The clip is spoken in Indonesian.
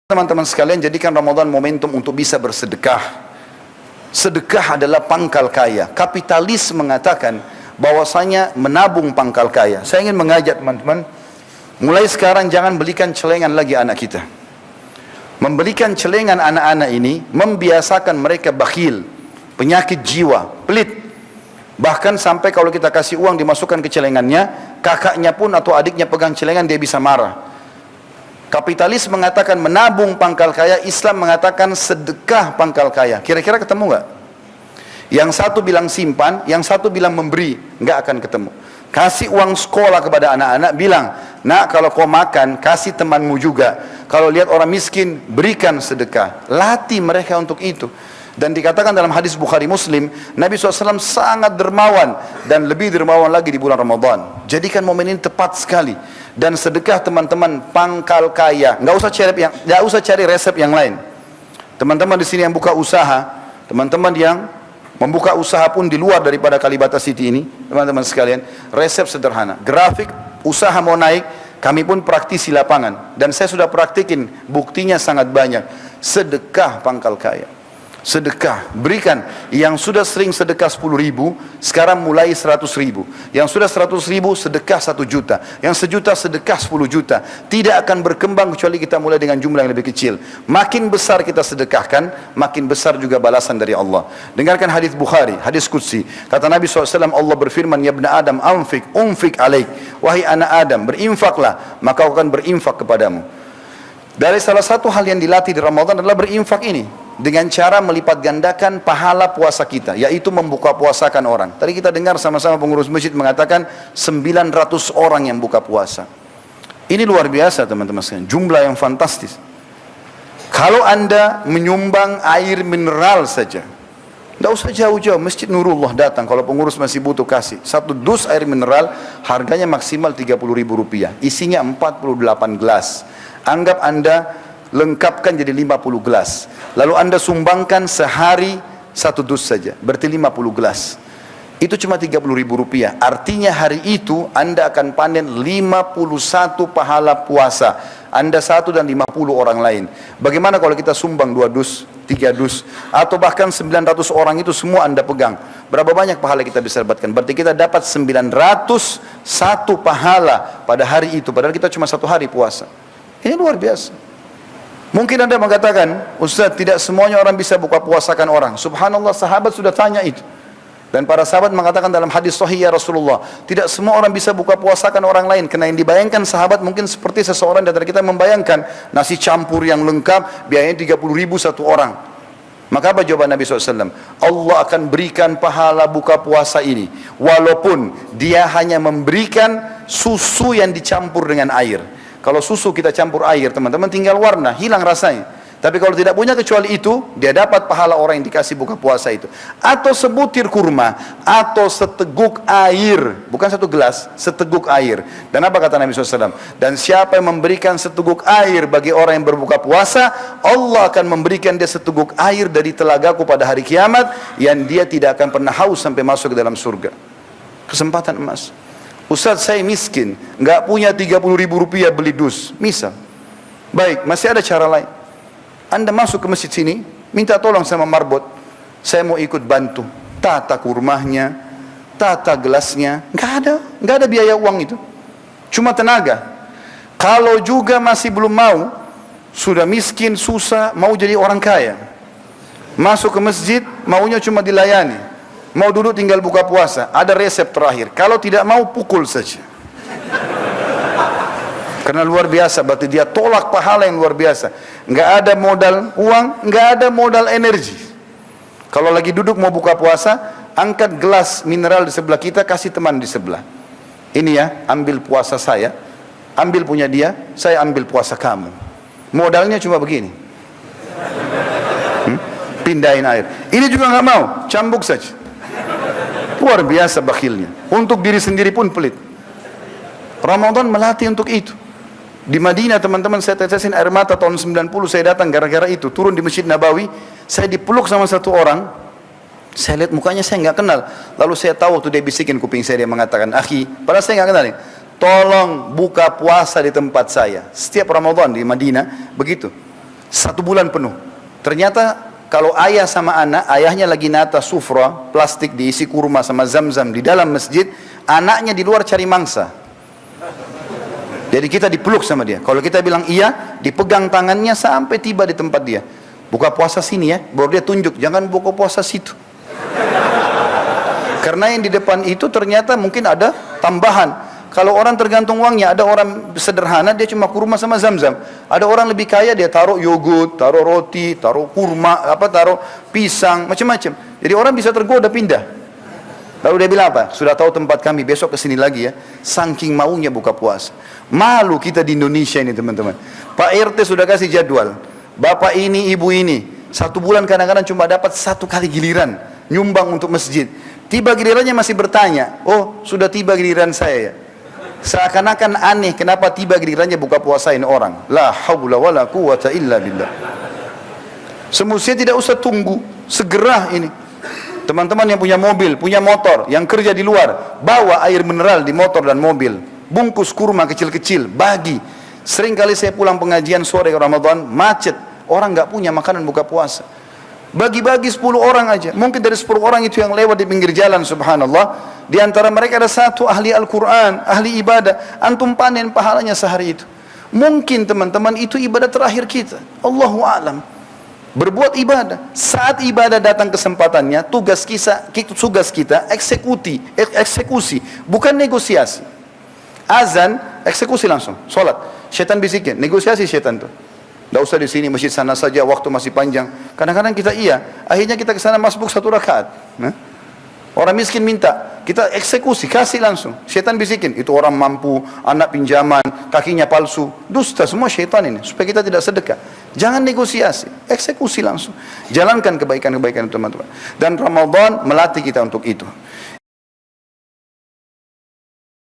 Teman-teman sekalian, jadikan Ramadan momentum untuk bisa bersedekah. Sedekah adalah pangkal kaya. Kapitalis mengatakan bahwasanya menabung pangkal kaya. Saya ingin mengajak teman-teman, mulai sekarang jangan belikan celengan lagi anak kita. Membelikan celengan anak-anak ini membiasakan mereka bakhil, penyakit jiwa, pelit. Bahkan sampai kalau kita kasih uang dimasukkan ke celengannya, kakaknya pun atau adiknya pegang celengan, dia bisa marah. Kapitalis mengatakan menabung pangkal kaya, Islam mengatakan sedekah pangkal kaya. Kira-kira ketemu nggak? Yang satu bilang simpan, yang satu bilang memberi, nggak akan ketemu. Kasih uang sekolah kepada anak-anak, bilang, nak kalau kau makan, kasih temanmu juga. Kalau lihat orang miskin, berikan sedekah. Latih mereka untuk itu. Dan dikatakan dalam hadis Bukhari Muslim, Nabi SAW sangat dermawan, dan lebih dermawan lagi di bulan Ramadan. Jadikan momen ini tepat sekali. Dan sedekah teman-teman pangkal kaya. Nggak usah cari resep yang lain. Teman-teman di sini yang buka usaha, teman-teman yang membuka usaha pun di luar daripada Kalibata City ini, teman-teman sekalian, resep sederhana. Grafik, usaha mau naik, kami pun praktisi lapangan. Dan saya sudah praktikin, buktinya sangat banyak. Sedekah pangkal kaya. Sedekah, berikan. Yang sudah sering sedekah 10.000, sekarang mulai 100.000. Yang sudah 100.000, sedekah 1 juta. Yang 1 juta, sedekah 10 juta. Tidak akan berkembang kecuali kita mulai dengan jumlah yang lebih kecil. Makin besar kita sedekahkan, makin besar juga balasan dari Allah. Dengarkan hadis Bukhari, hadis Qudsi. Kata Nabi SAW, Allah berfirman, Ya ibn Adam, unfik alaik. Wahai anak Adam, berinfaklah, maka aku akan berinfak kepadamu. Dari salah satu hal yang dilatih di Ramadan adalah berinfak ini, dengan cara melipat gandakan pahala puasa kita, yaitu membuka puasakan orang. Tadi kita dengar sama-sama pengurus masjid mengatakan 900 orang yang buka puasa. Ini luar biasa teman-teman sekalian, jumlah yang fantastis. Kalau Anda menyumbang air mineral saja, tidak usah jauh-jauh, Masjid Nurullah datang, kalau pengurus masih butuh kasih. 1 dus air mineral harganya maksimal Rp30.000, isinya 48 gelas. Anggap Anda lengkapkan jadi 50 gelas. Lalu Anda sumbangkan sehari 1 dus saja, berarti 50 gelas. Itu cuma Rp30.000. Artinya hari itu Anda akan panen 51 pahala puasa. Anda 1 dan 50 orang lain. Bagaimana kalau kita sumbang 2 dus, 3 dus, atau bahkan 900 orang itu semua Anda pegang? Berapa banyak pahala kita bisa dapatkan? Berarti kita dapat 901 pahala pada hari itu, padahal kita cuma 1 hari puasa. Ini luar biasa. Mungkin Anda mengatakan, Ustaz, tidak semuanya orang bisa buka puasakan orang. Subhanallah, sahabat sudah tanya itu. Dan para sahabat mengatakan dalam hadis sahih, ya Rasulullah, tidak semua orang bisa buka puasakan orang lain. Karena yang dibayangkan sahabat mungkin seperti seseorang dari kita membayangkan nasi campur yang lengkap, biayanya 30.000 satu orang. Maka apa jawaban Nabi SAW? Allah akan berikan pahala buka puasa ini, walaupun dia hanya memberikan susu yang dicampur dengan air. Kalau susu kita campur air, teman-teman, tinggal warna, hilang rasanya. Tapi kalau tidak punya kecuali itu, dia dapat pahala orang yang dikasih buka puasa itu. Atau sebutir kurma, atau seteguk air, bukan 1 gelas, seteguk air. Dan apa kata Nabi SAW? Dan siapa yang memberikan seteguk air bagi orang yang berbuka puasa, Allah akan memberikan dia seteguk air dari telagaku pada hari kiamat, yang dia tidak akan pernah haus sampai masuk ke dalam surga. Kesempatan emas. Ustaz, saya miskin, nggak punya Rp30.000 beli dus, misal. Baik, masih ada cara lain. Anda masuk ke masjid sini, minta tolong sama marbot, saya mau ikut bantu tata kurmahnya, tata gelasnya. Nggak ada biaya uang itu, cuma tenaga. Kalau juga masih belum mau, sudah miskin, susah, mau jadi orang kaya, masuk ke masjid, maunya cuma dilayani. Mau duduk tinggal buka puasa, ada resep terakhir. Kalau tidak mau, pukul saja. Karena luar biasa, berarti dia tolak pahala yang luar biasa. Nggak ada modal uang, nggak ada modal energi. Kalau lagi duduk mau buka puasa, angkat gelas mineral di sebelah kita, kasih teman di sebelah. Ini ya, ambil puasa saya, ambil punya dia, saya ambil puasa kamu. Modalnya cuma begini. Pindahin air. Ini juga nggak mau, cambuk saja. Luar biasa bakhilnya. Untuk diri sendiri pun pelit. Ramadan melatih untuk itu. Di Madinah, teman-teman, saya tetesin air mata tahun 90, saya datang gara-gara itu. Turun di Masjid Nabawi, saya dipeluk sama satu orang. Saya lihat mukanya, saya nggak kenal. Lalu saya tahu waktu dia bisikin kuping saya, dia mengatakan, akhi, padahal saya nggak kenal. Tolong buka puasa di tempat saya. Setiap Ramadan di Madinah begitu. 1 bulan penuh. Ternyata kalau ayah sama anak, ayahnya lagi nata sufra, plastik diisi kurma sama zam-zam di dalam masjid, anaknya di luar cari mangsa. Jadi kita dipeluk sama dia. Kalau kita bilang iya, dipegang tangannya sampai tiba di tempat dia. Buka puasa sini ya, baru dia tunjuk, jangan buka puasa situ. Karena yang di depan itu ternyata mungkin ada tambahan. Kalau orang tergantung uangnya, ada orang sederhana dia cuma kurma sama zam-zam. Ada orang lebih kaya dia taruh yogurt, taruh roti, taruh kurma, taruh pisang, macam-macam. Jadi orang bisa tergoda pindah. Lalu dia bilang apa? Sudah tahu tempat kami, besok kesini lagi ya. Saking maunya buka puasa. Malu kita di Indonesia ini teman-teman. Pak RT sudah kasih jadwal. Bapak ini, ibu ini, 1 bulan kadang-kadang cuma dapat 1 kali giliran nyumbang untuk masjid. Tiba gilirannya masih bertanya, oh sudah tiba giliran saya ya. Seakan-akan aneh kenapa tiba gilirannya buka puasain orang. La haula wala quwata illa billah. Semestinya tidak usah tunggu, segera ini. Teman-teman yang punya mobil, punya motor, yang kerja di luar, bawa air mineral di motor dan mobil. Bungkus kurma kecil-kecil, bagi. Sering kali saya pulang pengajian sore Ramadan, macet. Orang nggak punya makanan buka puasa. Bagi-bagi 10 orang aja. Mungkin dari 10 orang itu yang lewat di pinggir jalan, subhanallah. Di antara mereka ada 1 ahli Al-Quran, ahli ibadah. Antum panen pahalanya sehari itu. Mungkin teman-teman itu ibadah terakhir kita. Allahu a'lam. Berbuat ibadah. Saat ibadah datang kesempatannya, tugas kita eksekusi. Bukan negosiasi. Azan, eksekusi langsung. Sholat. Syaitan bisikin. Negosiasi syaitan tuh. Tidak usah di sini, masjid sana saja, waktu masih panjang. Kadang-kadang kita akhirnya kita ke sana masbuk 1 rakaat. Orang miskin minta, kita eksekusi, kasih langsung. Syaitan bisikin, itu orang mampu, anak pinjaman, kakinya palsu. Dusta semua syaitan ini, supaya kita tidak sedekah. Jangan negosiasi, eksekusi langsung. Jalankan kebaikan-kebaikan teman-teman. Dan Ramadan melatih kita untuk itu.